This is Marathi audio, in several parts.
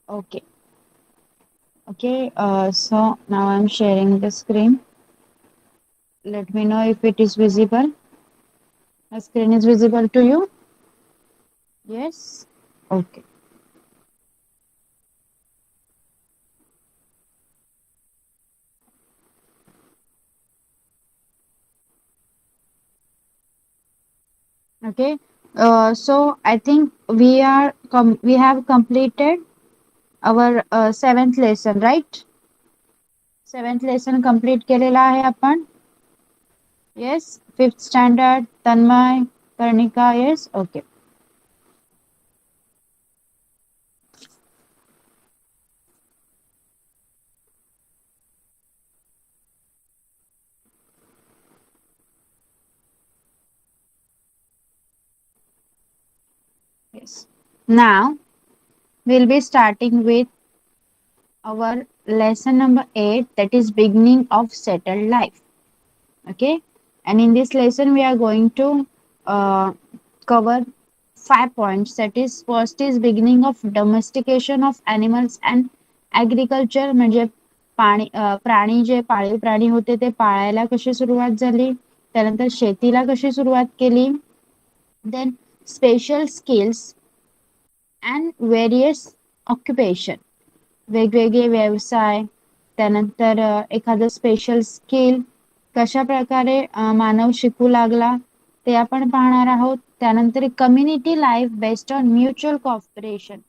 Okay. Okay. So now I'm sharing the screen. Let me know if it is visible. The screen is visible to you? Yes. Okay. Okay. So I think we have completed our seventh lesson, right? Seventh lesson complete केलेला आहे आपण. Yes. Fifth standard Tanmay Karnika. Yes. Okay. Yes. Now we'll be starting with our lesson number 8, that is beginning of settled life. Okay. And in this lesson we are going to cover 5 points. That is, first is beginning of domestication of animals and agriculture. म्हणजे प्राणी जे पाळीव प्राणी होते ते पाळायला कशी सुरुवात झाली, त्यानंतर शेतीला कशी सुरुवात केली, then special skills and various occupation, वेगवेगळे व्यवसाय, त्यानंतर एखादं स्पेशल स्किल कशा प्रकारे मानव शिकू लागला ते आपण पाहणार आहोत. त्यानंतर community life based on mutual cooperation,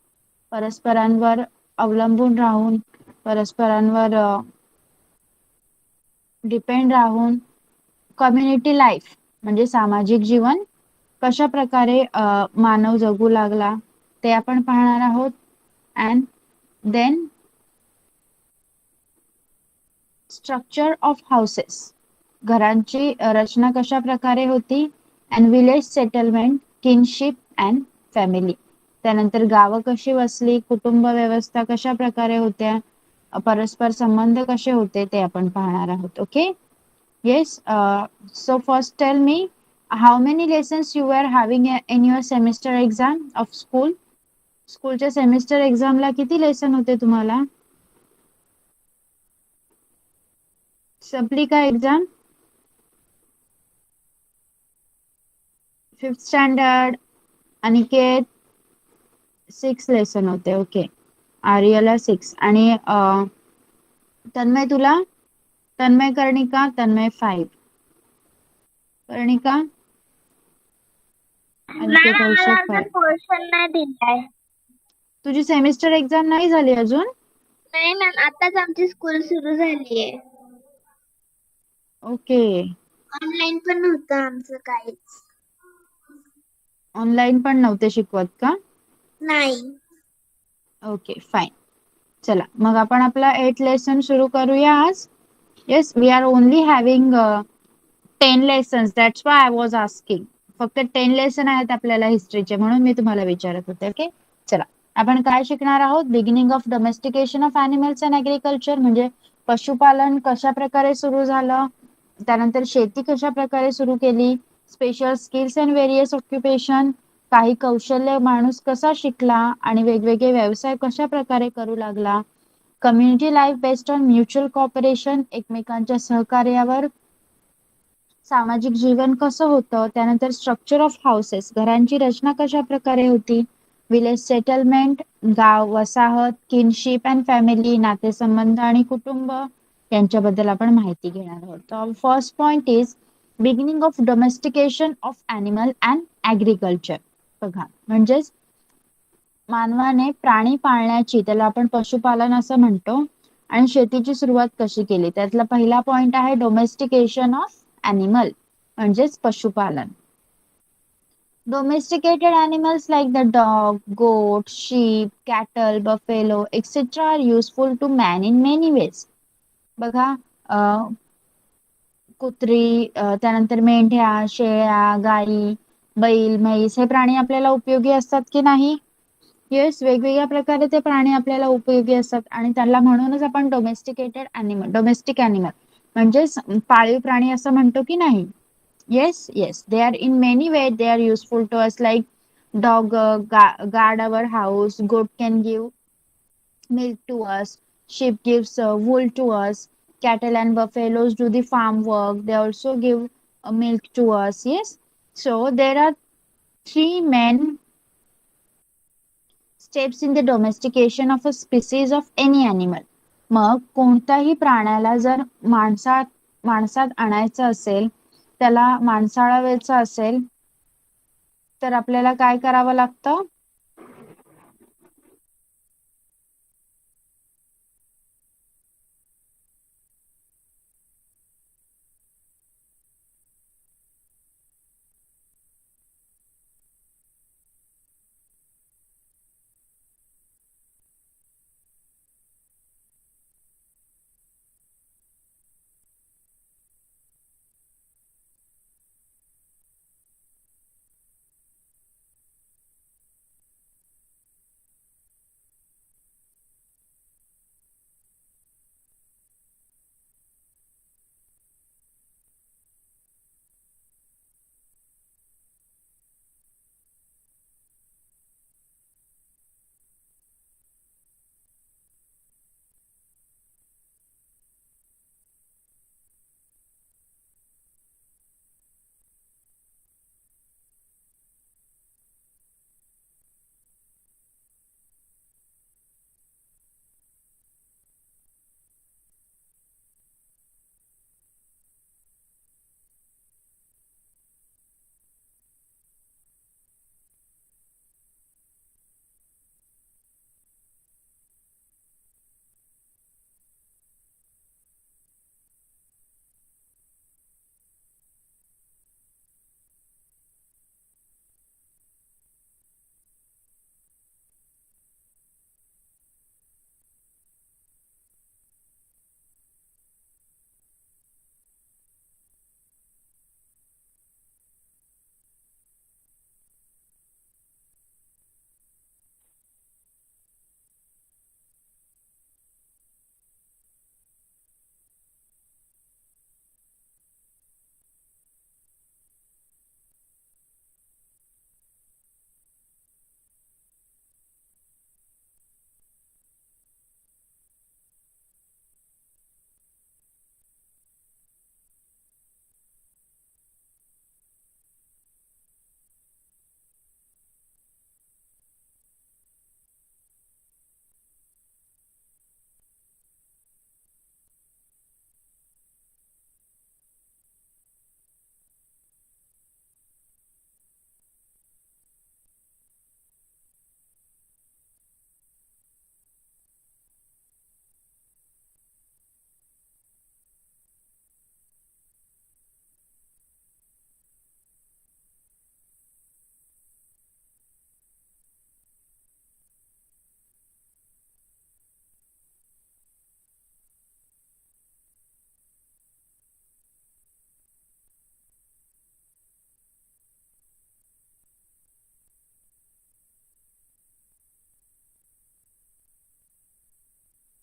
परस्परांवर अवलंबून राहून, परस्परांवर डिपेंड राहून कम्युनिटी लाईफ म्हणजे सामाजिक जीवन कशा प्रकारे मानव जगू लागला ते आपण पाहणार आहोत. And then structure of houses, घरांची रचना कशा प्रकारे होती. And village settlement, kinship and family, त्यानंतर गावं कशी वसली, कुटुंब व्यवस्था कशा प्रकारे होत्या, परस्पर संबंध कसे होते ते आपण पाहणार आहोत. Okay. Yes. So first tell me, how many lessons you are having in your semester exam of school. स्कूलच्या सेमिस्टर एक्झामला किती लेसन होते तुम्हाला? संपली का exam? Fifth standard Aniket 6 lesson होते. ओके. आर्यला 6 आणि तन्मय तुला? तन्मय कर्णिका, तन्मय 5. कर्णिका अनिकेत ऑल्सो 5. पोर्शन नाही दिलाय. तुझी सेमिस्टर एक्झाम नाही झाली अजून? नाही मॅम, आताच आमची स्कूल सुरू झालीये. ओके. ऑनलाईन पण नव्हतं आमचं काहीच. ऑनलाईन पण नव्हते शिकवत का? नाही. Okay fine. चला मग आपण आपला 8 लेसन सुरू करूया आज. Yes, we are only having 10 lessons, that's why I was asking. फक्त 10 लेसन आहेत आपल्याला हिस्ट्रीचे, म्हणून मी तुम्हाला विचारत होते. ओके. चला आपण काय शिकणार आहोत? Beginning of domestication of animals and agriculture, म्हणजे पशुपालन कशा प्रकारे सुरू झालं, त्यानंतर शेती कशा प्रकारे सुरू केली, special skills and various occupation, काही कौशल्य माणूस कसा शिकला आणि वेगवेगळे व्यवसाय कशा प्रकारे करू लागला, community life based on mutual cooperation, एकमेकांच्या सहकार्यावर सामाजिक जीवन कसं होतं, त्यानंतर स्ट्रक्चर ऑफ हाऊसेस, घरांची रचना कशा प्रकारे होती, विलेज सेटलमेंट, गाव वसाहत, किनशिप अँड फॅमिली, नातेसंबंध आणि कुटुंब यांच्याबद्दल आपण माहिती घेणार आहोत. तर first point is beginning of domestication of animal and agriculture. बघा, म्हणजेच मानवाने प्राणी पाळण्याची, त्याला आपण पशुपालन असं म्हणतो, आणि शेतीची सुरुवात कशी केली. त्यातला पहिला पॉइंट आहे डोमेस्टिकेशन ऑफ अॅनिमल, म्हणजेच पशुपालन. Domesticated animals like the dog, goat, sheep, cattle, buffalo, etc. are useful to man in many ways. बघा, कुत्री, त्यानंतर मेंढ्या, शेळ्या, गाई, बैल, म्हैस हे प्राणी आपल्याला उपयोगी असतात की नाही? येस, वेगवेगळ्या प्रकारे ते प्राणी आपल्याला उपयोगी असतात आणि त्याला म्हणूनच आपण डोमेस्टिकेटेड अॅनिमल, डोमेस्टिक अॅनिमल म्हणजेच पाळीव प्राणी असं म्हणतो की नाही? Yes, yes. They are in many ways they are useful to us. Like dog guard our house. Goat can give milk to us, sheep gives wool to us, cattle and buffaloes do the farm work, they also give milk to us. Yes, so there are three main steps in the domestication of a species of any animal. मग कोणत्याही प्राण्याला जर माणसात आणायचं असेल, त्याला माणसाळावायचं असेल, तर आपल्याला काय करावं लागतं?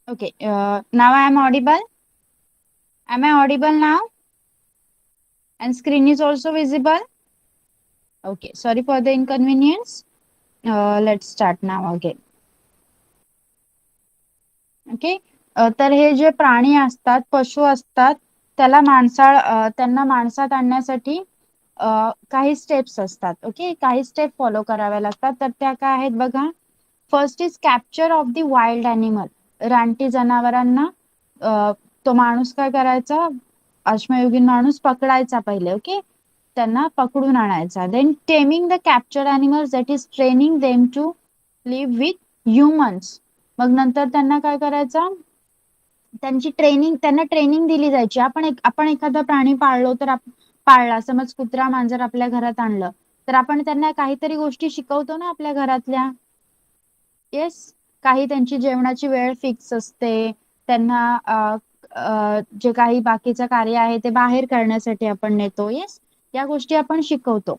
Okay, now I am audible. Am I audible now? And screen is also visible. Okay, sorry for the inconvenience. Let's start now again. Okay. तर हे जे प्राणी असतात, पशु असतात, त्यांना माणसात आणण्यासाठी काही स्टेप्स असतात. ओके, काही स्टेप फॉलो कराव्या लागतात. तर त्या काय आहेत बघा. First is capture of the wild animal. रानटी जनावरांना तो माणूस काय करायचा, अश्मयुगीन माणूस पकडायचा पहिले. ओके, त्यांना पकडून आणायचा. Then taming the capture animals, that is training them to live with humans. मग नंतर त्यांना काय करायचं, त्यांना ट्रेनिंग दिली जायची. आपण एखादा प्राणी पाळलो, तर पाळला, समज कुत्रा मांजर आपल्या घरात आणलं, तर आपण त्यांना काहीतरी गोष्टी शिकवतो ना आपल्या घरातल्या. येस, काही त्यांची जेवणाची वेळ फिक्स असते, त्यांना जे काही बाकीचं कार्य आहे ते बाहेर करण्यासाठी आपण नेतो. येस, या गोष्टी आपण शिकवतो.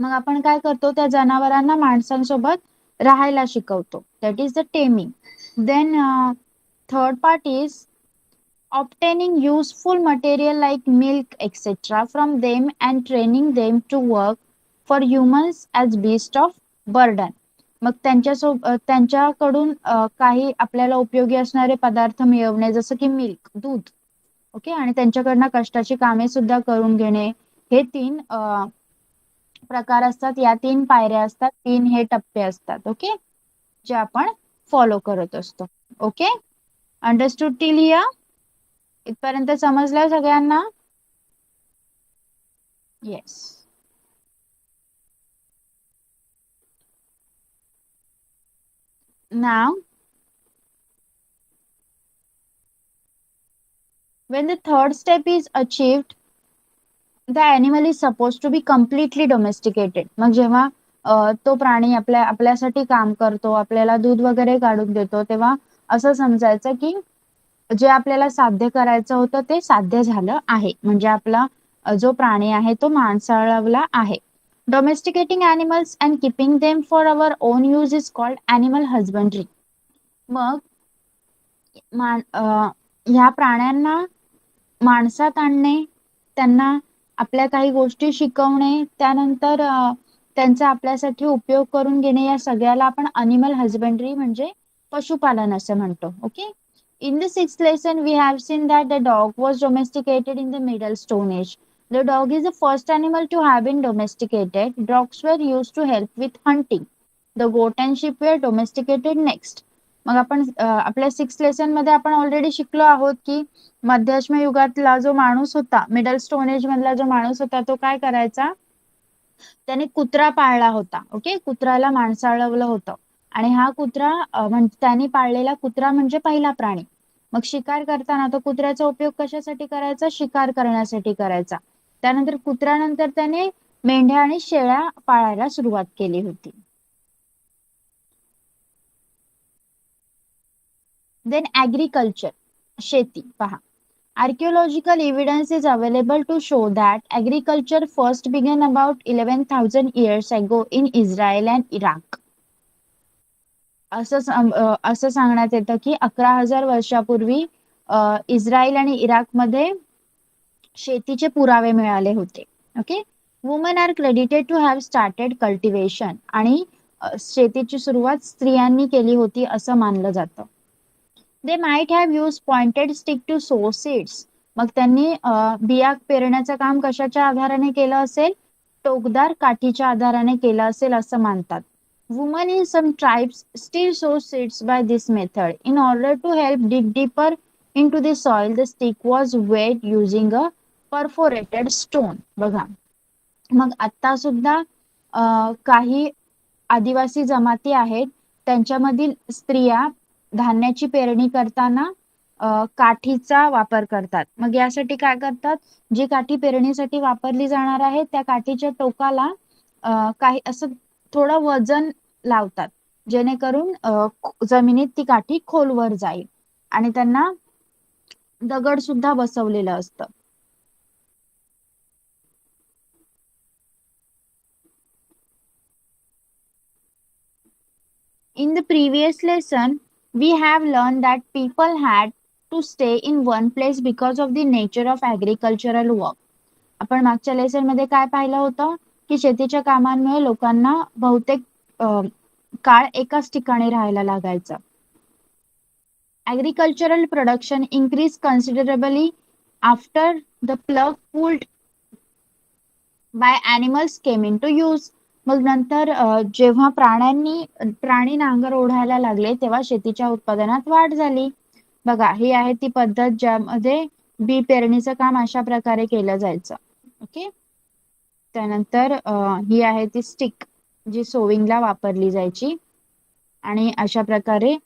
मग आपण काय करतो, त्या जनावरांना माणसांसोबत राहायला शिकवतो. That is the taming. Then third part is obtaining useful material like milk etc from them and training them to work for humans as beast of burden. मग त्यांच्याकडून काही आपल्याला उपयोगी असणारे पदार्थ मिळवणे, जसं की मिल्क, दूध. ओके, आणि त्यांच्याकडनं कष्टाची कामे सुद्धा करून घेणे. हे 3 प्रकार असतात, या 3 पायऱ्या असतात, 3 हे टप्पे असतात. ओके, जे आपण फॉलो करत असतो. Okay, understood till here? इथपर्यंत समजलं सगळ्यांना? Yes. Now when the third step is achieved, the animal is supposed to be completely domesticated. मग जेव्हा तो प्राणी आपल्यासाठी काम करतो, आपल्याला दूध वगैरे काढून देतो, तेव्हा असं समजायचं की जे आपल्याला साध्य करायचं होतं ते साध्य झालं आहे. म्हणजे आपला जो प्राणी आहे तो माणसाळवला आहे. Domesticating animals and keeping them for our own use is called animal husbandry. मग ह्या प्राण्यांना माणसात आणणे, त्यांना आपल्या काही गोष्टी शिकवणे, त्यानंतर त्यांचा आपल्यासाठी उपयोग करून घेणे, या सगळ्याला आपण अनिमल हजबंड्री म्हणजे पशुपालन असं म्हणतो. Okay. In the 6th lesson, we have seen that the dog was domesticated in the Middle Stone Age. The dog is the first animal to have been domesticated. Dogs were used to help with hunting. The goat and sheep were domesticated next. मग आपण आपल्या 6th लेसन मध्ये आपण ऑलरेडी शिकलो आहोत की मध्याश्म युगातला जो माणूस होता, मिडल स्टोन एज मधला जो माणूस होता, तो काय करायचा, त्याने कुत्रा पाळला होता. ओके, कुत्र्याला माणसाळवलं होतं, आणि हा कुत्रा त्याने पाळलेला कुत्रा म्हणजे पहिला प्राणी. मग शिकार करताना तो कुत्र्याचा उपयोग कशासाठी करायचा, शिकार करण्यासाठी करायचा. त्यानंतर कुत्र्यानंतर त्याने मेंढ्या आणि शेळ्या पाळायला सुरुवात केली होती. देन ऍग्रिकल्चर, शेती. पहा, archaeological evidence is available to show that agriculture first began about 11,000 years ago in Israel and Iraq. असं सांगण्यात येतं की 11,000 वर्षापूर्वी इस्रायल आणि इराकमध्ये शेतीचे पुरावे मिळाले होते. Okay. Woman are credited to have started cultivation, आणि शेतीची सुरुवात स्त्रियांनी केली होती असं मानलं जातं. They might have use pointed stick to sow seeds. मग त्यांनी बिया पेरण्याचं काम कशाच्या आधाराने केलं असेल, टोकदार काठीच्या आधाराने केलं असेल असं मानतात. Woman in some tribes still sow seeds by this method. In order to help dig deeper into the soil, the stick was weighed using a perforated stone. बघा, मग आता सुद्धा काही आदिवासी जमाती आहेत, त्यांच्यामधील स्त्रिया धान्याची पेरणी करताना काठीचा वापर करतात. मग यासाठी काय करतात, जी काठी पेरणीसाठी वापरली जाणार आहे त्या काठीच्या टोकाला काही असं थोडं वजन लावतात, जेणेकरून जमिनीत ती काठी खोलवर जाईल, आणि त्यांना दगड सुद्धा बसवलेलं असतं. In the previous lesson, we have learned that people had to stay in one place because of the nature of agricultural work. आपण मागच्या लेसन मध्ये काय पाहिलं होतं की शेतीच्या कामांमुळे लोकांना बहुतेक काळ एकाच ठिकाणी राहायला लागायचं. Agricultural production increased considerably after the plough pulled by animals came into use. मग नंतर जेव्हा प्राणी नांगर ओढायला लागले तेव्हा शेतीच्या उत्पादनात वाढ झाली. बघा, ही आहे ती पद्धत ज्यामध्ये बी पेरणीचं काम अशा प्रकारे केलं जायचं. ओके. त्यानंतर ही आहे ती स्टिक जी सोविंगला वापरली जायची, आणि अशा प्रकारे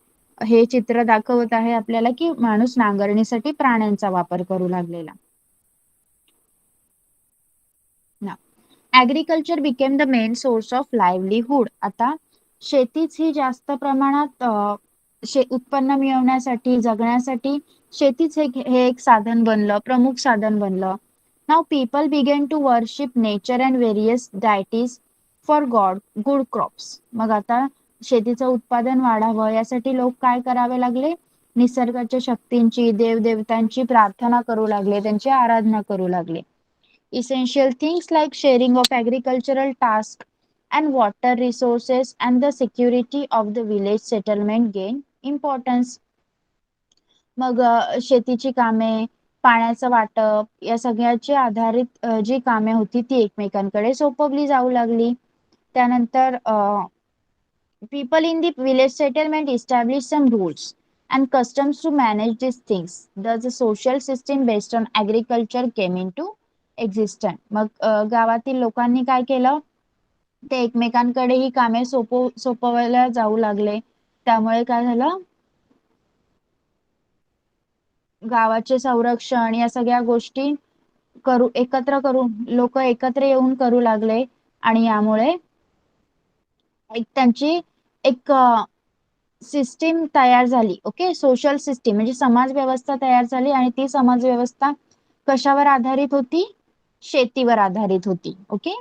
हे चित्र दाखवत आहे आपल्याला की माणूस नांगरणीसाठी प्राण्यांचा वापर करू लागलेला. Agriculture became the main source of livelihood. आता शेतीच ही जास्त प्रमाणात उत्पन्न मिळवण्यासाठी, जगण्यासाठी शेतीच हे एक साधन बनलं, प्रमुख साधन बनलं. Now people begin to worship nature and various deities for good crops. मग आता शेतीचं उत्पादन वाढावं यासाठी लोक काय करावे लागले, निसर्गाच्या शक्तींची, देवदेवतांची प्रार्थना करू लागले, त्यांची आराधना करू लागले. Essential things like sharing of agricultural tasks and water resources and the security of the village settlement gain importance. मग शेतीची कामे, पाण्याचं वाटप या सगळ्याची आधारित जी कामे होती ती एकमेकांकडे सोपवली जाऊ लागली. त्यानंतर people in the village settlement established some rules and customs to manage these things. Thus, the social system based on agriculture came into existence. मग गावातील लोकांनी काय केलं, ते एकमेकांकडे ही कामे सोपवायला जाऊ लागले. त्यामुळे काय झालं, गावाचे संरक्षण या सगळ्या गोष्टी एकत्र करून लोक एकत्र येऊन करू लागले आणि यामुळे एक त्यांची एक सिस्टीम तयार झाली. ओके, सोशल सिस्टीम म्हणजे समाज व्यवस्था तयार झाली आणि ती समाज व्यवस्था कशावर आधारित होती, शेतीवर आधारित होती. Okay,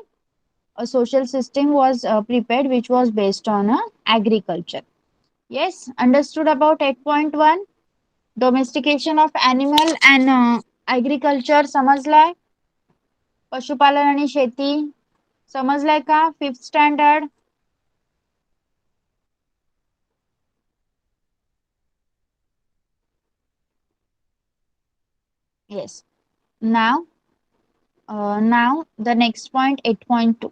a social system was prepared which was based on agriculture. Yes, understood about 8.1 domestication of animal and agriculture समजलाय, पशुपालन आणि शेती समजलाय का, 5th standard. Yes, now the next point 8.2.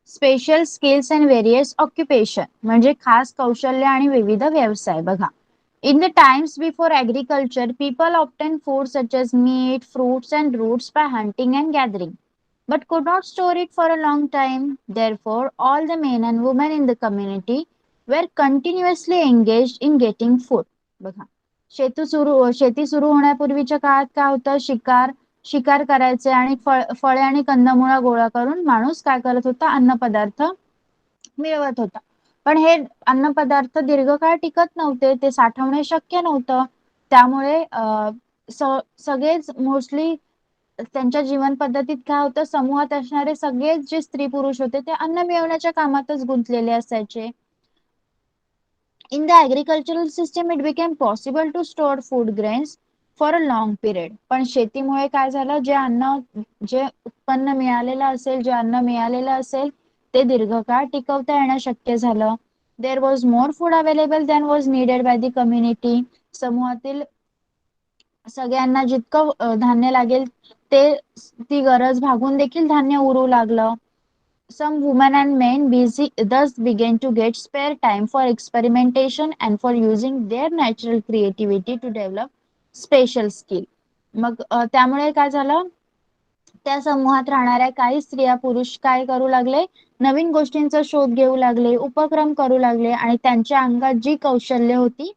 Special skills and various occupation म्हणजे खास कौशल्य आणि विविध व्यवसाय. बघा, in the times before agriculture, people obtained food such as meat, fruits, and roots by hunting and gathering, but could not store it for a long time. Therefore, all the men and women in the community were continuously engaged in getting food. बघा, शेती सुरू होण्यापूर्वीच्या काळात काय होतं, शिकार करायचे आणि फळे आणि कंदमुळं गोळा करून माणूस काय करत होता, अन्न पदार्थ मिळवत होता. पण हे अन्न पदार्थ दीर्घकाळ टिकत नव्हते, ते साठवणे शक्य नव्हतं. त्यामुळे सगळेच मोस्टली त्यांच्या जीवन पद्धतीत काय होतं, समूहात असणारे सगळेच जे स्त्री पुरुष होते ते अन्न मिळवण्याच्या कामातच गुंतलेले असायचे. In the agricultural system, it became possible to store food grains for a long period. पण शेतीमुळे काय झालं, जे उत्पन्न मिळालेलं असेल, जे अन्न मिळालेलं असेल ते दीर्घकाळ टिकवता येणं शक्य झालं. There was more food available than was needed by the community. समूहातील सगळ्यांना जितकं धान्य लागेल ती गरज भागून देखील धान्य उरू लागलं. Some women and men thus began to get spare time for experimentation and for using their natural creativity to develop special skill. मग त्यामुळे काय झालं, त्या समूहात राहणाऱ्या काही स्त्रिया पुरुष काय करू लागले, नवीन गोष्टींचा शोध घेऊ लागले, उपक्रम करू लागले आणि त्यांच्या अंगात जी कौशल्य होती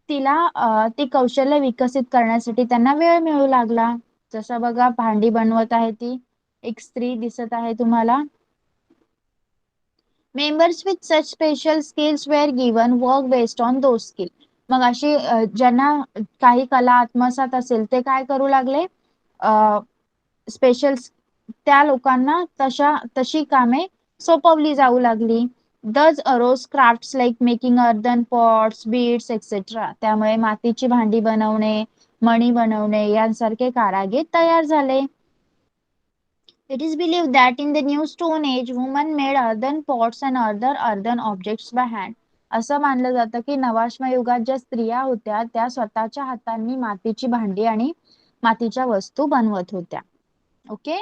ती कौशल्य विकसित करण्यासाठी त्यांना वेळ मिळू लागला. जसं बघा, भांडी बनवत आहे ती एक स्त्री दिसत आहे तुम्हाला. Members with such special skills were given work based on those skills. मग अशी ज्यांना काही कला आत्मसात असेल ते काय करू लागले, स्पेशल त्या लोकांना तशी कामे सोपवली जाऊ लागली. Thus arose crafts like making earthen pots, beads, etc. त्यामुळे मातीची भांडी बनवणे, मणी बनवणे यांसारखे कारागीर तयार झाले. It is believed that in the New Stone Age, women made earthen pots and other earthen objects by hand. असं मानलं जातं की नवाश्म युगात ज्या स्त्रिया होत्या त्या स्वतःच्या हातांनी मातीची भांडी आणि मातीच्या वस्तू बनवत होत्या. Okay,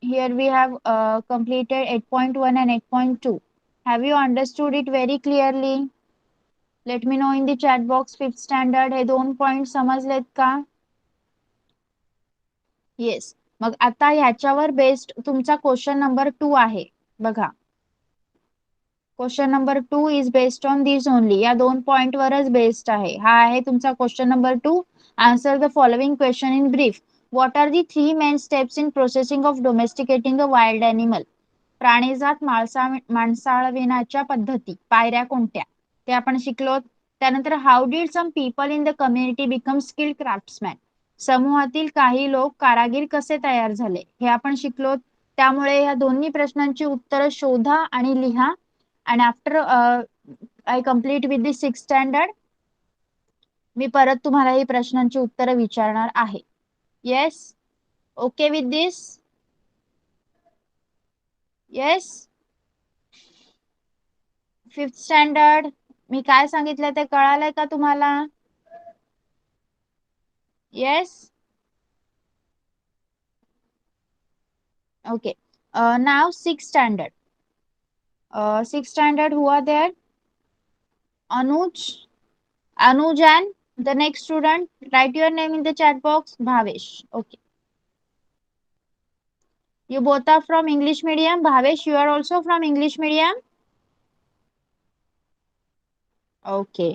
here we have completed 8.1 and 8.2. Have you understood it very clearly? Let me know in the chat box. 5th standard हे 2 पॉइंट समजलेत का? येस. मग आता ह्याच्यावर बेस्ड तुमचा क्वेश्चन नंबर 2 आहे. बघा, question number 2 is based on this only. या 2 पॉइंट वरच बेस्ड आहे. हा आहे तुमचा question number 2. Answer the following question in brief. What are the 3 main steps in processing of domesticating a wild animal? प्राणीजात माणसाळविण्याच्या पद्धती, पायऱ्या कोणत्या, ते आपण शिकलो. त्यानंतर how did some people in the community become skilled craftsman? समूहातील काही लोक कारागीर कसे तयार झाले, हे आपण शिकलो. त्यामुळे या दोन्ही प्रश्नांची उत्तरं शोधा आणि लिहा. आणि after I complete with the 6th standard, मी परत तुम्हाला ही प्रश्नांची उत्तरं विचारणार आहे. Yes, okay with this? Yes. 5th standard, मी काय सांगितलं ते कळालंय का तुम्हाला? Yes, okay. Now 6th standard. 6th standard, who are there? Anuj and the next student, write your name in the chat box. Bhavesh. Okay, you both are from English medium. Bhavesh, you are also from English medium. Okay,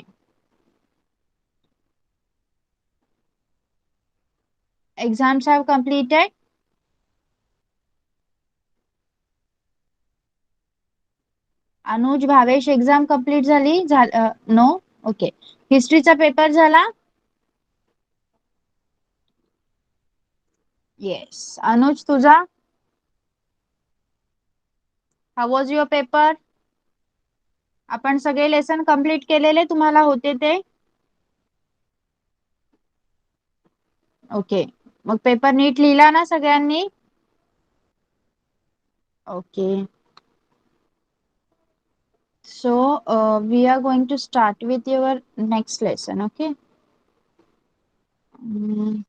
exams have completed. Anuj, Bhavesh, exam complete झाली? No. Okay, हिस्ट्रीचा पेपर झाला? Yes. Anuj, तुझा? How was your paper? आपण सगळे लेसन कंप्लीट केलेले तुम्हाला होते ते? ओके, मग पेपर नीट लिहिला ना सगळ्यांनी? Okay. So we are going to start with your next lesson. Okay. Mm,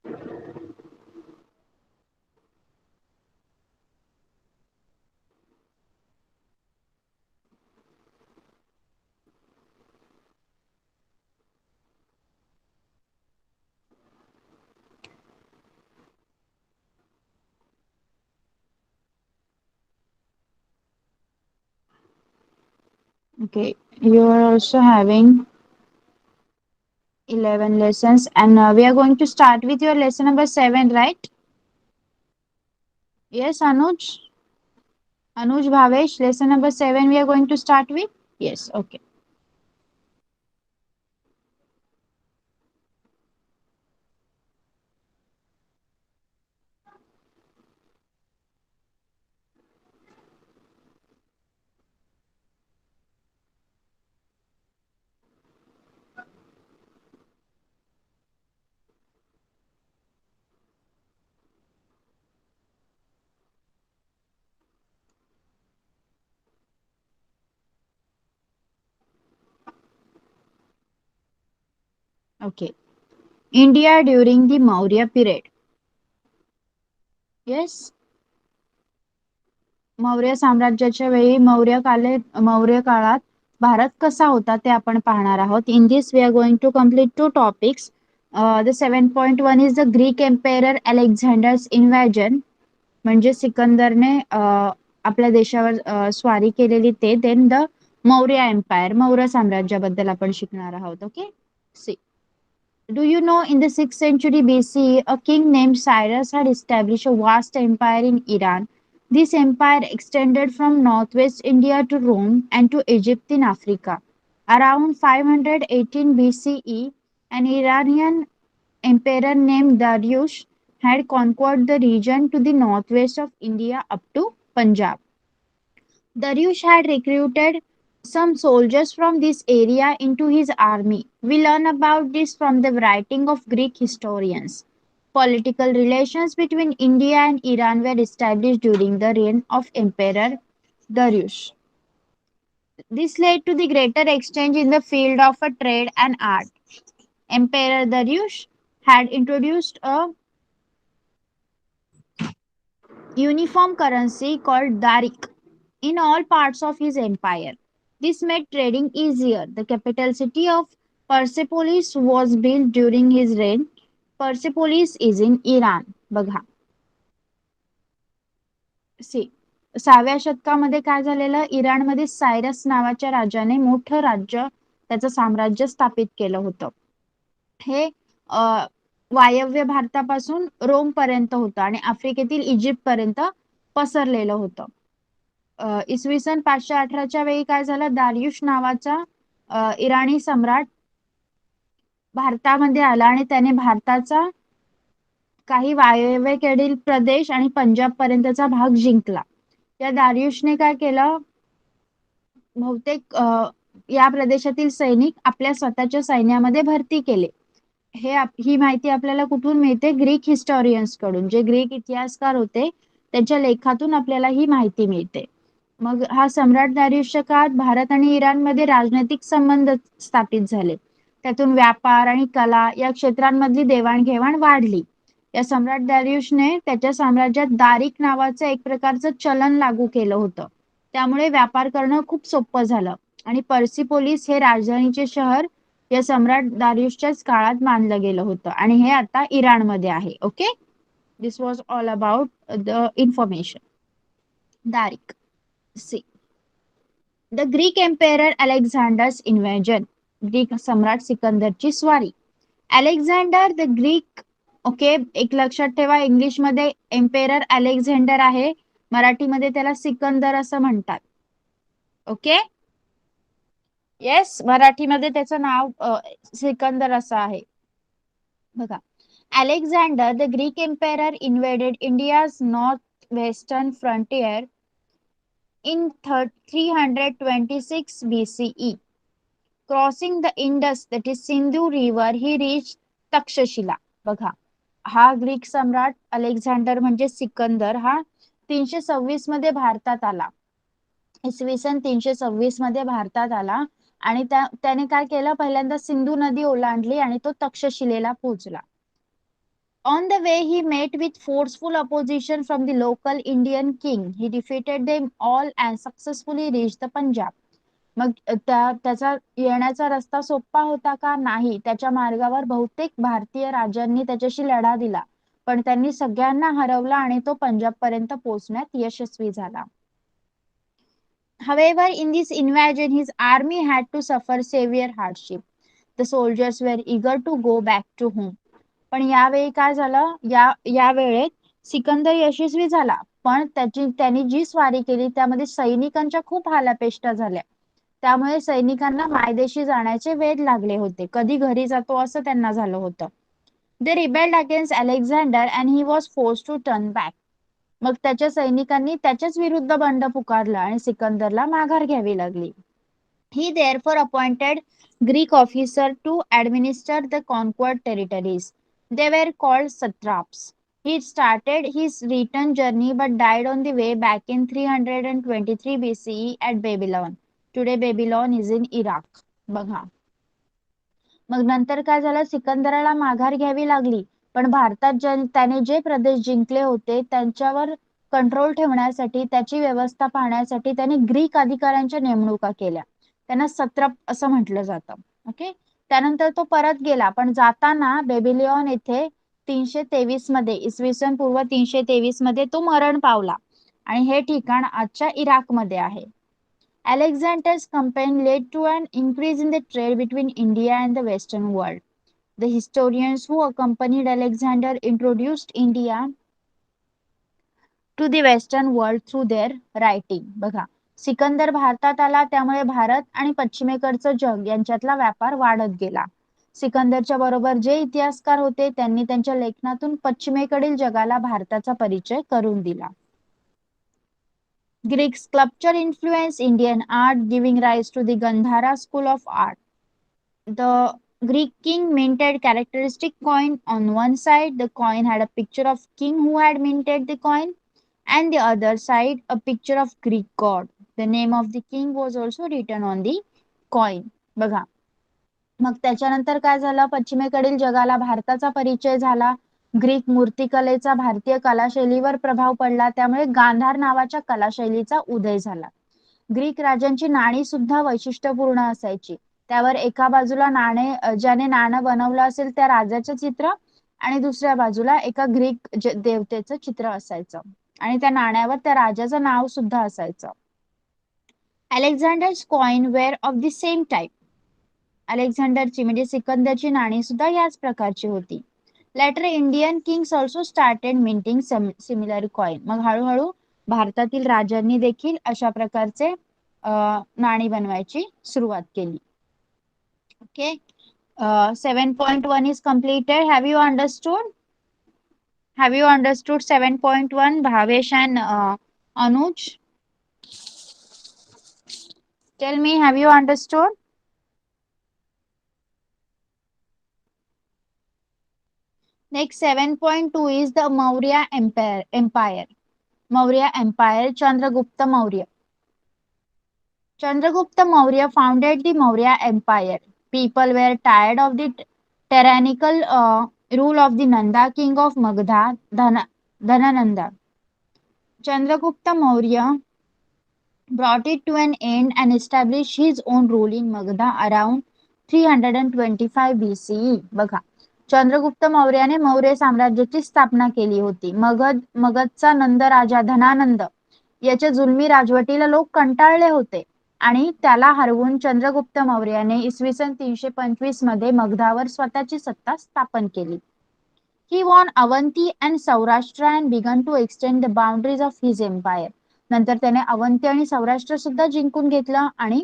okay, you are also having 11 lessons, and we are going to start with your lesson number 7, right? Yes, Anuj. Anuj, Bhavesh, lesson number 7 we are going to start with. Yes, okay. Okay. India during the Maurya period. Yes. Maurya साम्राज्याच्या वेळी मौर्य काळात भारत कसा होता ते आपण पाहणार आहोत. In this we are going to complete 2 topics. The 7.1 is the Greek empire Alexander's invasion, म्हणजे सिकंदरने आपल्या देशावर स्वारी केलेली ते. Then the Maurya empire, Maurya साम्राज्याबद्दल आपण शिकणार आहोत. Okay, see. Do you know in the 6th century BCE, a king named Cyrus had established a vast empire in Iran. This empire extended from northwest India to Rome and to Egypt in Africa. Around 518 BCE, an Iranian emperor named Darius had conquered the region to the northwest of India up to Punjab. Darius had recruited some soldiers from this area into his army. We learn about this from the writing of Greek historians. Political relations between India and Iran were established during the reign of Emperor Darius. This led to the greater exchange in the field of trade and art. Emperor Darius had introduced a uniform currency called Darik in all parts of his empire. This made trading easier. The capital city of Persepolis was built during his reign. Persepolis is in Iran. बघा. See, 6व्या शतकामध्ये काय झालेलं, इराणमध्ये सायरस नावाच्या राजाने मोठं राज्य, त्याचं साम्राज्य स्थापित केलं होतं. हे वायव्य भारतापासून रोम पर्यंत होतं आणि आफ्रिकेतील इजिप्त पर्यंत पसरलेलं होतं. इसवी सन 518च्या वेळी काय झालं, दारियुश नावाचा इराणी सम्राट भारतामध्ये आला आणि त्याने भारताचा काही वायव्येकडील प्रदेश आणि पंजाब पर्यंतचा भाग जिंकला. या दारियुशने काय केलं, बहुतेक या प्रदेशातील सैनिक आपल्या स्वतःच्या सैन्यामध्ये भरती केले. ही माहिती आपल्याला कुठून मिळते, ग्रीक हिस्टॉरियन्स कडून. जे ग्रीक इतिहासकार होते त्यांच्या लेखातून आपल्याला ही माहिती मिळते. मग हा सम्राट दारियुशच्या काळात भारत आणि इराणमध्ये राजनैतिक संबंध स्थापित झाले. त्यातून व्यापार आणि कला या क्षेत्रांमधली देवाणघेवाण वाढली. या सम्राट दारियुशने त्याच्या साम्राज्यात दारिक नावाचं एक प्रकारचं चलन लागू केलं होतं. त्यामुळे व्यापार करणं खूप सोपं झालं आणि पर्सिपोलिस हे राजधानीचे शहर या सम्राट दारियुशच्याच काळात मानलं गेलं होतं आणि हे आता इराणमध्ये आहे. Okay, this was all about the information. दारिक. See, the Greek emperor Alexander's invasion. ग्रीक सम्राट सिकंदरची स्वारी. Alexander the Greek. ओके, एक लक्षात ठेवा, इंग्लिश मध्ये एम्पेरर अलेक्झांडर आहे, मराठीमध्ये त्याला सिकंदर असं म्हणतात. ओके, येस, मराठीमध्ये त्याचं नाव सिकंदर असं आहे. बघा, Alexander the Greek emperor invaded India's north western frontier in 326 BCE. Crossing the Indus, that is Sindhu river, he reached Takshashila. बघा, हा ग्रीक सम्राट अलेक्झांडर म्हणजे सिकंदर हा 326 मध्ये भारतात आला. इसवी सन 326 मध्ये भारतात आला आणि त्याने काय केलं, पहिल्यांदा सिंधू नदी ओलांडली आणि तो तक्षशिलेला पोहोचला. On the way, he met with forceful opposition from the local Indian king. He defeated them all and successfully reached the Punjab. मग त्याचा येण्याचा रस्ता सोपा होता का? नाही. त्याच्या मार्गावर बहुतेक भारतीय राजांनी त्याच्याशी लढा दिला, पण त्यांनी सगळ्यांना हरवला आणि तो पंजाब पर्यंत पोहोचण्यात यशस्वी झाला. However, in this invasion, his army had to suffer severe hardship. The soldiers were eager to go back to home. पण यावेळी काय झालं, या वेळेत सिकंदर यशस्वी झाला, पण त्यांनी जी स्वारी केली त्यामध्ये सैनिकांच्या खूप हालापेष्टा झाल्या. त्यामुळे सैनिकांना मायदेशी जाण्याचे वेध लागले होते. कधी घरी जातो असं त्यांना झालं होतं. They rebelled against Alexander and he was forced to turn back. मग त्याच्या सैनिकांनी त्याच्याच विरुद्ध बंड पुकारला आणि सिकंदरला माघार घ्यावी लागली. He therefore appointed Greek officer to administer the conquered territories. They were called satraps. He started his return journey but died on the way back in 323 BCE at Babylon. Today Babylon is in Iraq. बघा, मग नंतर काय झालं, सिकंदराला माघार घ्यावी लागली, पण भारतात त्याने जे प्रदेश जिंकले होते त्यांच्यावर कंट्रोल ठेवण्यासाठी, त्याची व्यवस्था पाहण्यासाठी त्याने ग्रीक अधिकाऱ्यांच्या नेमणुका केल्या. त्यांना सत्रप असं म्हटलं जातं. ओके, त्यानंतर तो परत गेला, पण जाताना बेबिलियन येथे 323 मध्ये, इसवी सन पूर्व 323 मध्ये तो मरण पावला आणि हे ठिकाण आजच्या इराकमध्ये आहे. Alexander's campaign led to an increase in the trade between India and the Western world. The historians who accompanied Alexander introduced India to the Western world through their writing. बघा, सिकंदर भारतात आला त्यामुळे भारत आणि पश्चिमेकडचं जग यांच्यातला व्यापार वाढत गेला. सिकंदरच्या बरोबर जे इतिहासकार होते त्यांनी त्यांच्या लेखनातून पश्चिमेकडील जगाला भारताचा परिचय करून दिला. Greek sculpture influenced Indian art, giving rise to the Gandhara school of art. The Greek king minted characteristic coin. On one side, the coin had a picture of king who had minted the coin, and the other side, a picture of Greek god. The name of the king was also written on the coin. बघा, मग त्याच्यानंतर काय झालं, पश्चिमेकडील जगाला भारताचा परिचय झाला. ग्रीक मूर्तिकलेचा भारतीय कलाशैलीवर प्रभाव पडला, त्यामुळे गांधार नावाच्या कलाशैलीचा उदय झाला. ग्रीक राजांची नाणी सुद्धा वैशिष्ट्यपूर्ण असायची. त्यावर एका बाजूला ज्याने नाणं बनवलं असेल त्या राजाचं चित्र आणि दुसऱ्या बाजूला एका ग्रीक देवतेचं चित्र असायचं. आणि त्या नाण्यावर त्या राजाचं नाव सुद्धा असायचं. Alexander's coin were of the same type. अलेक्झांडरची म्हणजे सिकंदरची नाणी सुद्धा याच प्रकारची होती. Later Indian kings also started minting similar coin. मग हळूहळू भारतातील राजांनी देखील अशा प्रकारचे नाणी बनवायची सुरुवात केली. Okay. 7.1 is completed. Have you understood? Have you understood 7.1, Bhavesh and Anuj? Tell me, have you understood? Next 7.2 is the Maurya Empire. Maurya Empire, Chandragupta Maurya. Chandragupta Maurya founded the Maurya Empire. People were tired of the tyrannical rule of the Nanda, king of Magadha, Dhanananda. Chandragupta Maurya brought it to an end and established his own rule in Magadha around 325 BCE. बघा, चंद्रगुप्त मौर्याने मौर्य साम्राज्याची स्थापना केली होती. मगधचा नंद राजा धनानंद याच्या जुलमी राजवटीला लोक कंटाळले होते आणि त्याला हरवून चंद्रगुप्त मौर्याने इसवी सन 325 मध्ये मगधावर स्वतःची सत्ता स्थापन केली. He won Avanti and Saurashtra and began to extend the boundaries of his empire. नंतर त्याने अवंती आणि सौराष्ट्र सुद्धा जिंकून घेतलं आणि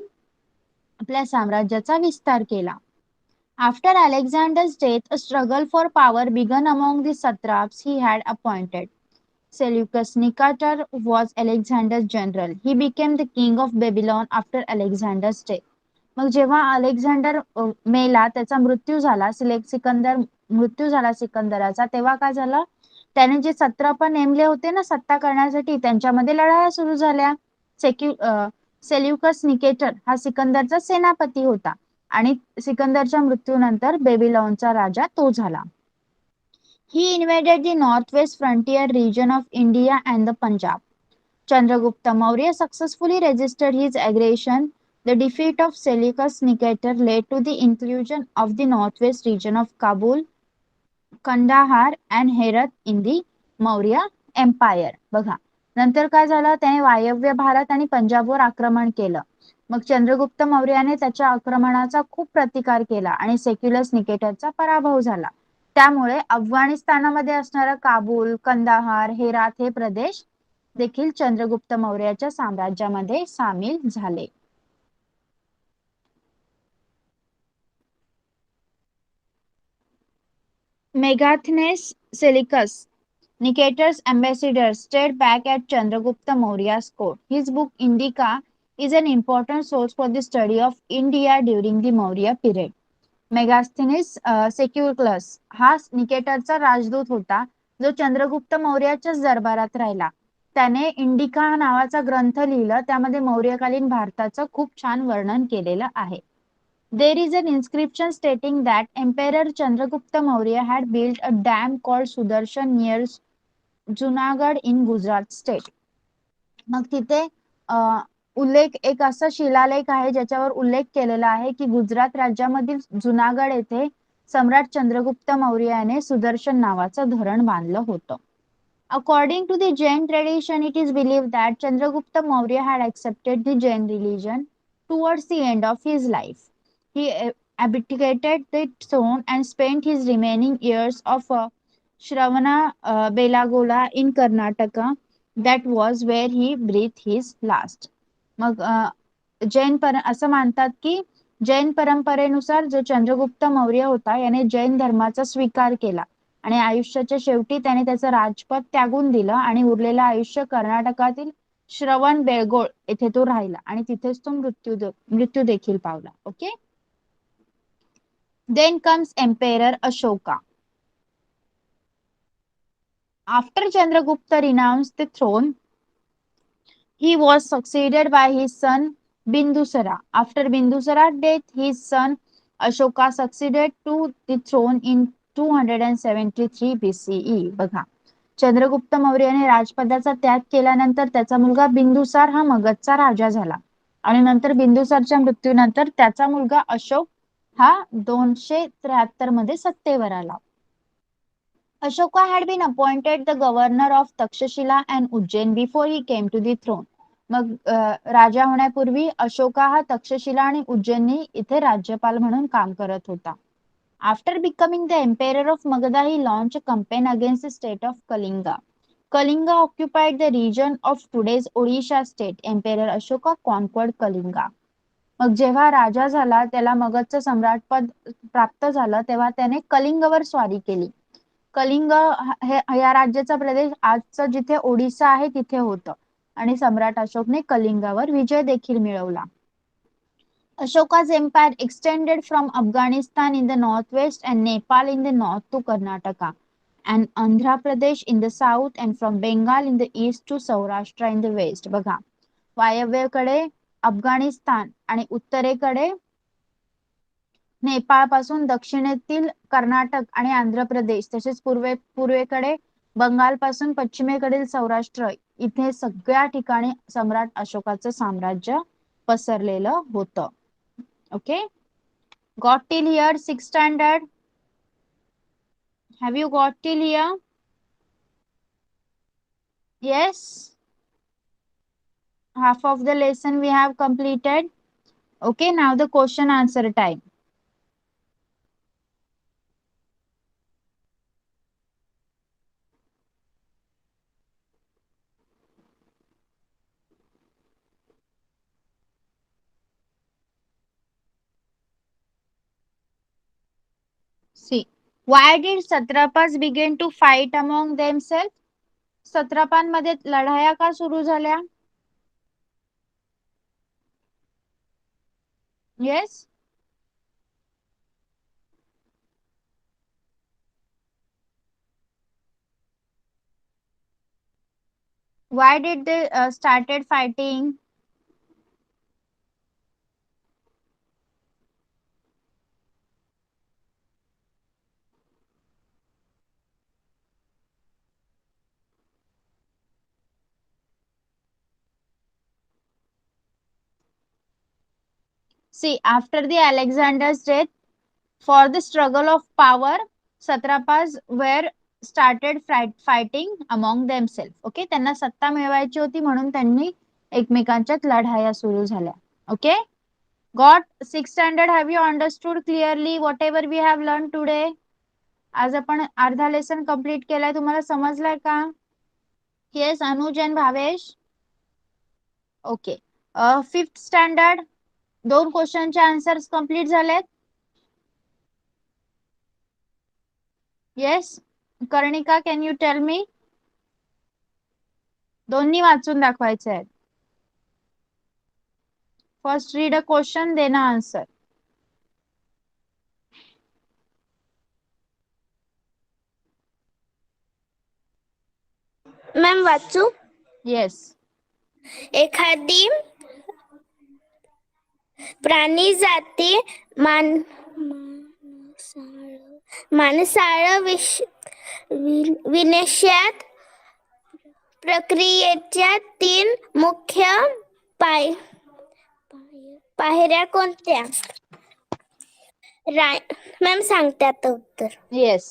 आपल्या साम्राज्याचा विस्तार केला. After Alexander's death, a struggle for power began among the satraps he had appointed. Seleucus Nicator was Alexander's general. He became the king of Babylon after Alexander's death. मग जेव्हा अलेक्झांडर मेला, त्याचा मृत्यू झाला, मृत्यू झाला सिकंदराचा, तेव्हा काय झालं, त्याने जे सत्रप नेमले होते ना सत्ता करण्यासाठी, त्यांच्यामध्ये लढाया सुरू झाल्या. सेल्युकस निकेटर हा सिकंदरचा सेनापती होता आणि सिकंदरच्या मृत्यूनंतर बेबीलॉनचा राजा तो झाला. He invaded the northwest frontier region of India and the Punjab. Chandragupta Maurya successfully resisted his aggression. The defeat of Seleucus Nicator led to the inclusion of the northwest region of Kabul, Kandahar and Herat in the Maurya Empire. बघा, नंतर काय झालं, त्याने वायव्य भारत आणि पंजाबवर आक्रमण केलं. मग चंद्रगुप्त मौर्याने त्याच्या आक्रमणाचा खूप प्रतिकार केला आणि सेक्युलस निकेटरचा पराभव झाला. त्यामुळे अफगाणिस्तानामध्ये असणारा काबूल, कंदाहार, हेरात हे प्रदेश देखील चंद्रगुप्त मौर्याच्या साम्राज्यामध्ये सामील झाले. Megasthenes Seleucus, Nicator's ambassador, stayed back at Chandragupta Maurya's court. His book Indica is an important source for the study of India during the Maurya period. Megasthenes सेक्युलस हा निकेटरचा राजदूत होता जो चंद्रगुप्त मौर्याच्याच दरबारात राहिला. त्याने इंडिका नावाचा ग्रंथ लिहिला, त्यामध्ये मौर्यकालीन भारताचं खूप छान वर्णन केलेलं आहे. There is an inscription stating that Emperor Chandragupta Maurya had built a dam called Sudarshan near Junagadh in Gujarat state. मग तिथे उल्लेख, एक असा शिलालेख आहे ज्याच्यावर उल्लेख केलेला आहे की गुजरात राज्यामधील जुनागड येथे सम्राट चंद्रगुप्त मौर्य याने सुदर्शन नावाचं धरण बांधलं होतं. According to the Jain tradition, it is believed that Chandragupta Maurya had accepted the Jain religion towards the end of his life. He abdicated the throne and spent his remaining years of Shravana Belagola in Karnataka. That was where he breathed his last. मग असं मानतात की जैन परंपरेनुसार जो चंद्रगुप्त मौर्य होता याने जैन धर्माचा स्वीकार केला आणि आयुष्याच्या शेवटी त्याने त्याचं राजपद त्यागून दिलं आणि उरलेलं आयुष्य कर्नाटकातील श्रवण बेळगोळ येथे तो राहिला आणि तिथेच तो मृत्यू देखील पावला. Okay. Then comes Emperor Ashoka. After Chandragupta renounced the throne, he was succeeded by his son Bindusara. After Bindusara's death, his son Ashoka succeeded to the throne in 273 BCE. बघा, चंद्रगुप्त मौर्याने राजपदाचा त्याग केल्यानंतर त्याचा मुलगा बिंदुसार हा मगधचा राजा झाला आणि नंतर बिंदुसारच्या मृत्यूनंतर त्याचा मुलगा अशोक हा 273 मध्ये सत्तेवर आला. Ashoka had been appointed the governor of Takshashila and Ujjain before he came to the throne. मग राजा होण्यापूर्वी अशोका हा तक्षशिला आणि उज्जैनी इथे राज्यपाल म्हणून काम करत होता. After becoming the emperor of Magadha, he launched a campaign against the state of Kalinga. Kalinga occupied the region of today's Odisha state. Emperor Ashoka conquered Kalinga. मग जेव्हा राजा झाला त्याला मगधचं सम्राटपद प्राप्त झालं तेव्हा त्याने कलिंगवर स्वारी केली. कलिंग या राज्याचा प्रदेश आजचं जिथे ओडिसा आहे तिथे होतं आणि सम्राट अशोकने कलिंगावर विजय देखील मिळवला. Ashoka's empire extended from Afghanistan in the northwest and Nepal in the north to Karnataka and Andhra Pradesh in the south and from Bengal in the east to Saurashtra in the west. बघा वायव्येकडे अफगाणिस्तान आणि उत्तरेकडे नेपाळ पासून दक्षिणेतील कर्नाटक आणि आंध्र प्रदेश तसेच पूर्वेकडे बंगाल पासून पश्चिमेकडील सौराष्ट्र इथे सगळ्या ठिकाणी सम्राट अशोकाचं साम्राज्य पसरलेलं होतं. Okay, got till here 6th standard? Have you got till here? Yes, half of the lesson we have completed. Okay, now the question answer time. See, why did satrapas begin to fight among themselves? सत्रपांमध्ये लढाया का सुरू झाल्या? Yes. Why did they started fighting? See, after the Alexander's death, for the struggle of power, satrapas were started fighting among themselves. Okay, त्यांना सत्ता मिळवायची होती म्हणून त्यांनी एकमेकांच्यात लढाया सुरू झाल्या. Okay, got 6th standard? Have you understood clearly whatever we have learned today? आज आपण अर्धा लेसन कंप्लीट केलाय. तुम्हाला समजलाय का? Yes, Anuj and Bhavesh. Okay, 5th standard 2 क्वेश्चनचे आन्सर्स कंप्लीट झालेत. Yes, Karnika, can you tell me? दोन्ही वाचून दाखवायचे आहेत. First read a question, then answer. Ma'am वाचू? येस. एखादी प्राणी जाती माणसाळ विनाशात प्रक्रियेच्या 3 मुख्य पायऱ्या कोणत्या? मॅम सांगते आता उत्तर. येस.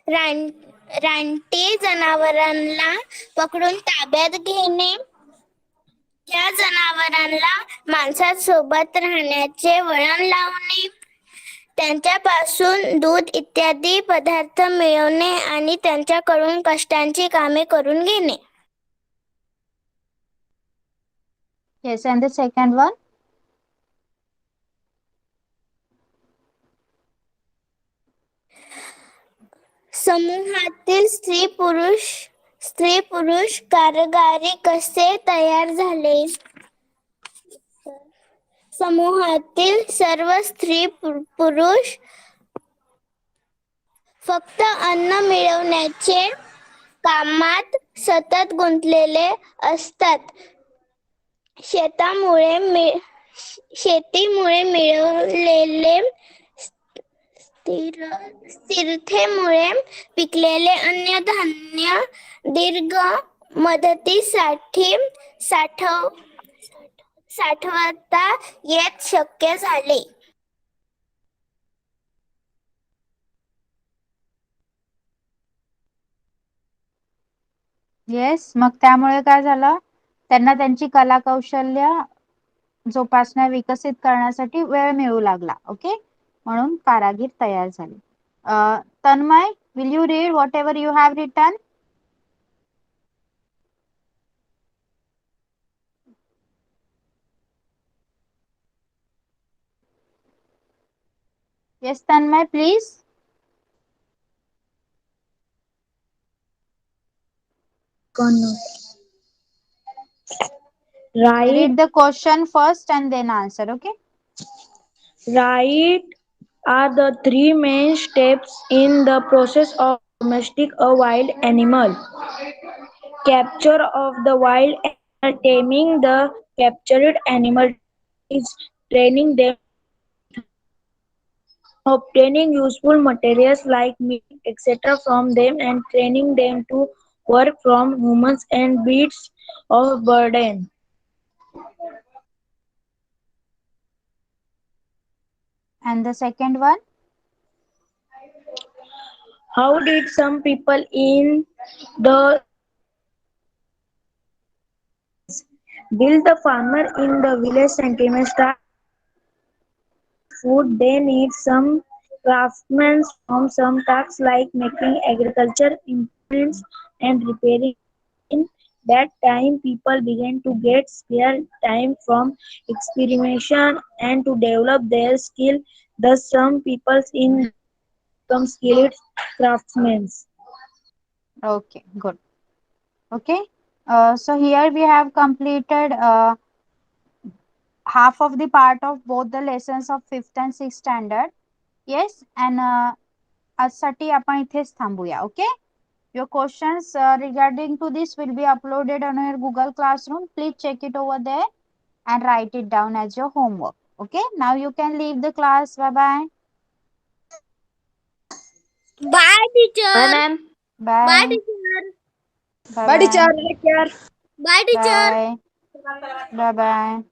रानटी जनावरांना पकडून ताब्यात घेणे, त्या जनावरांना माणसासोबत राहण्याचे वळण लावणे, त्यांच्यापासून दूध इत्यादी पदार्थ मिळवणे आणि त्यांच्याकडून कष्टांची कामे करून घेणे. Yes, and the second one? समूहातील स्त्री पुरुष कारागिरी कसे तयार झाले? समूहातील सर्व स्त्री पुरुष फक्त अन्न मिळवण्याचे कामात सतत गुंतलेले असतात. शेतीमुळे मिळवलेले स्थिरतेमुळे पिकलेले अन्नधान्य दीर्घ मुदतीसाठी साठवता येत शक्य झाले. येस, मग त्यामुळे काय झालं, त्यांना त्यांची कला कौशल्य जोपासण्या विकसित करण्यासाठी वेळ मिळू लागला. ओके, म्हणून कारागीर तयार झाले. Tanmay, will you read whatever you have written? Yes Tanmay, please. Right, Read the question first and then answer. Okay. right are the three main steps in the process of domestic a wild animal. Capture of the wild animal, taming the captured animal is training them, obtaining useful materials like meat, etc. from them, and training them to work from humans and beasts of burden. And the second one? How did some people in the Bill the farmer in the village sentiment start food? They need some craftsmen from some tasks like making agriculture implements and repairing. In that time, people began to get spare time from experimentation and to develop their skill. Thus, some people in become skilled craftsmen. Okay, good. Okay. So here we have completed half of the part of both the lessons of 5th and 6th standard. Yes, and आजसाठी आपण इथेच थांबूया. Okay. Your questions regarding to this will be uploaded on your Google Classroom. Please check it over there and write it down as your homework. Okay. Now you can leave the class. Bye bye. Bye, teacher. Bye, ma'am. Bye, Bye. teacher. Bye Bye, teacher. bye. Take care. Bye, teacher. Bye. Bye bye.